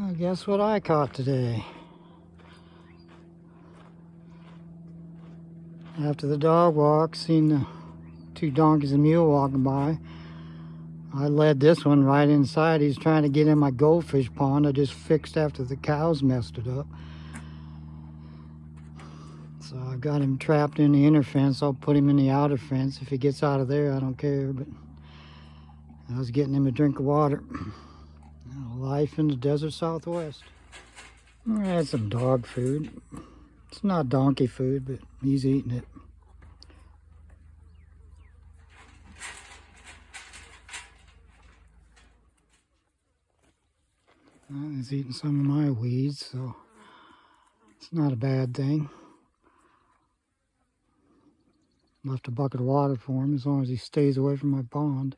Guess what I caught today? After the dog walk, seen the two donkeys and mule walking by. I led this one right inside. He's trying to get in my goldfish pond I just fixed after the cows messed it up. So I've got him trapped in the inner fence. I'll put him in the outer fence. If he gets out of there, I don't care, but I was getting him a drink of water. Life in the desert Southwest. I had some dog food. It's not donkey food, but he's eating it. He's eating some of my weeds, so it's not a bad thing. Left a bucket of water for him as long as he stays away from my pond.